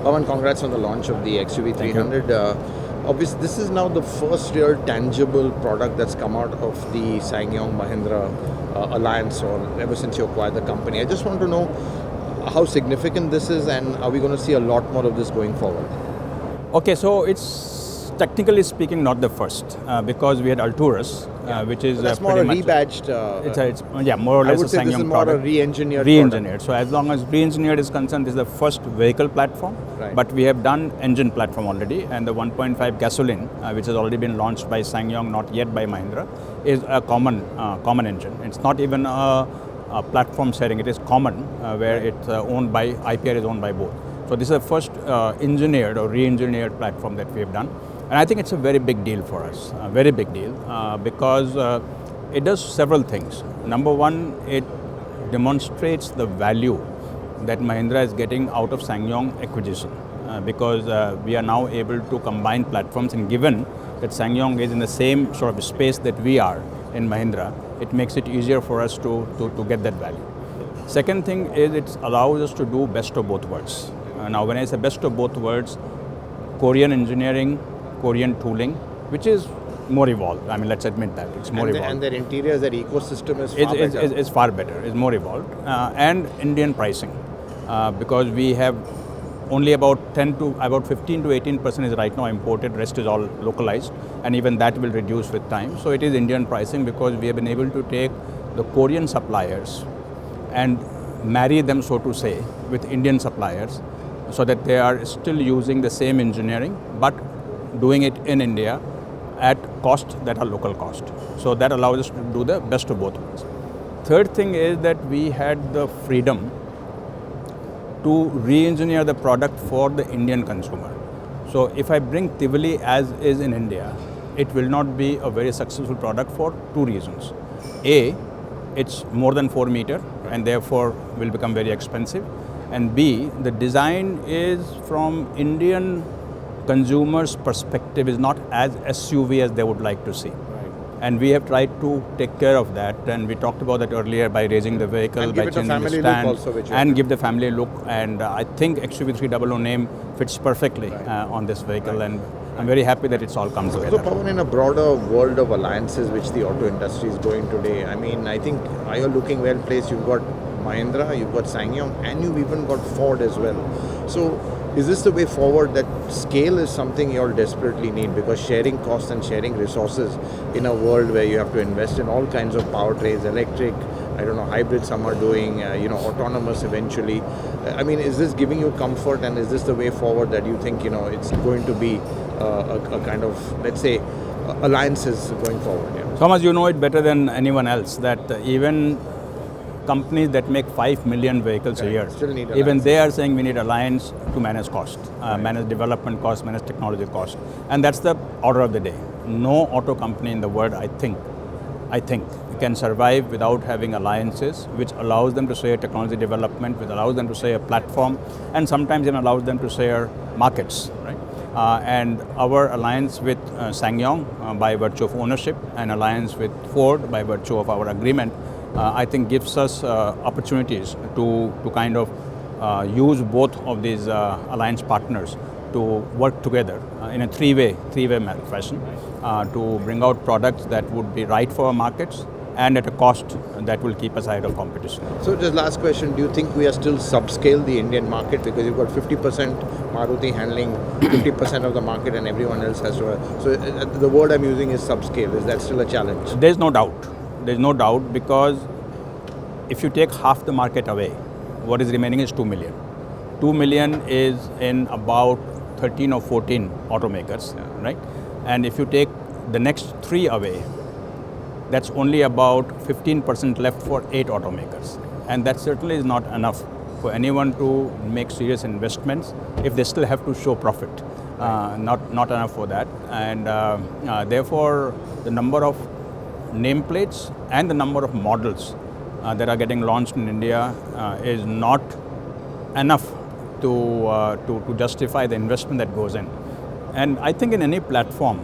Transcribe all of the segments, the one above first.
Pawan, congrats on the launch of the XUV300. Obviously, this is now the first real tangible product that's come out of the SsangYong Mahindra alliance, or ever since you acquired the company. I just want to know how significant this is, and are we going to see a lot more of this going forward? Okay, so it's technically speaking not the first because we had Alturas, which is that's more a rebadged. It's more or less I would a say this is SsangYong more product. a re-engineered. Re-engineered. So as long as re-engineered is concerned, this is the first vehicle platform. Right. But we have done engine platform already, and the 1.5 gasoline, which has already been launched by SsangYong, not yet by Mahindra, is a common engine. It's not even a platform sharing. It is common, where it's owned by IPR is owned by both. So this is the first engineered or re-engineered platform that we have done. And I think it's a very big deal for us, a very big deal, because it does several things. Number one, it demonstrates the value that Mahindra is getting out of SsangYong acquisition, because we are now able to combine platforms, and given that SsangYong is in the same sort of space that we are in Mahindra, it makes it easier for us to get that value. Second thing is it allows us to do best of both worlds. Now when I say best of both worlds, Korean engineering, Korean tooling, which is more evolved. I mean, let's admit that it's more evolved. And their interiors, their ecosystem is far better. It's far better. It's more evolved, and Indian pricing, because we have only about 15 to 18% is right now imported. Rest is all localized, and even that will reduce with time. So it is Indian pricing because we have been able to take the Korean suppliers and marry them, so to say, with Indian suppliers, so that they are still using the same engineering, but doing it in India at cost that are local cost. So that allows us to do the best of both worlds. Third thing is that we had the freedom to re-engineer the product for the Indian consumer. So if I bring Tivoli as is in India, it will not be a very successful product for two reasons. A, it's more than 4 meter and therefore will become very expensive. And B, the design is from Indian consumers' perspective is not as SUV as they would like to see. Right. And we have tried to take care of that, and we talked about that earlier by raising the vehicle, by changing the stand, and give the family look. And I think XUV300 name fits perfectly on this vehicle, and I'm very happy that it's all come together. So Pawan, in a broader world of alliances which the auto industry is going today, I mean, I think you're looking well placed. You've got Mahindra, you've got SsangYong, and you've even got Ford as well. So is this the way forward, that scale is something you all desperately need, because sharing costs and sharing resources in a world where you have to invest in all kinds of powertrains, electric, I don't know, hybrid some are doing, autonomous eventually. I mean, is this giving you comfort, and is this the way forward that you think, it's going to be a kind of, let's say, alliances going forward? Yeah. Thomas, you know it better than anyone else that even companies that make 5 million vehicles a year, even they are saying we need alliance to manage cost, manage development cost, manage technology cost. And that's the order of the day. No auto company in the world, I think, can survive without having alliances, which allows them to share technology development, which allows them to share a platform, and sometimes even allows them to share markets, right? And our alliance with SsangYong by virtue of ownership, and alliance with Ford by virtue of our agreement, I think gives us opportunities to kind of use both of these alliance partners to work together in a three-way fashion to bring out products that would be right for our markets and at a cost that will keep us ahead of competition. So just last question, do you think we are still subscale the Indian market, because you've got 50% Maruti handling 50% of the market and everyone else has to... So the word I'm using is subscale. Is that still a challenge? There's no doubt. There's no doubt, because if you take half the market away, what is remaining is 2 million. 2 million is in about 13 or 14 automakers, right? And if you take the next 3 away, that's only about 15% left for 8 automakers. And that certainly is not enough for anyone to make serious investments if they still have to show profit. Not enough for that. And therefore, the number of nameplates and the number of models that are getting launched in India is not enough to justify the investment that goes in. And I think in any platform,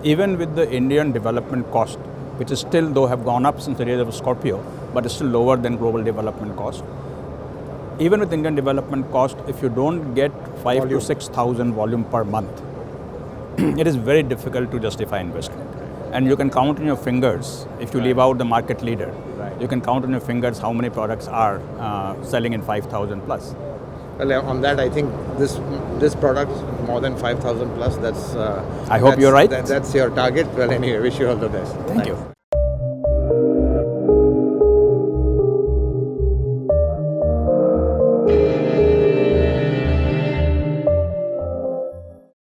even with the Indian development cost, which is still, though have gone up since the days of Scorpio, but is still lower than global development cost, even with Indian development cost, if you don't get 5 Volume. to 6,000 volume per month, it is very difficult to justify investment. And you can count on your fingers, if you leave out the market leader, you can count on your fingers how many products are selling in 5,000 plus. Well, on that, I think this product more than 5,000 plus. That's. I hope you're right. That's your target. Well, anyway, wish you all the best. Thank you.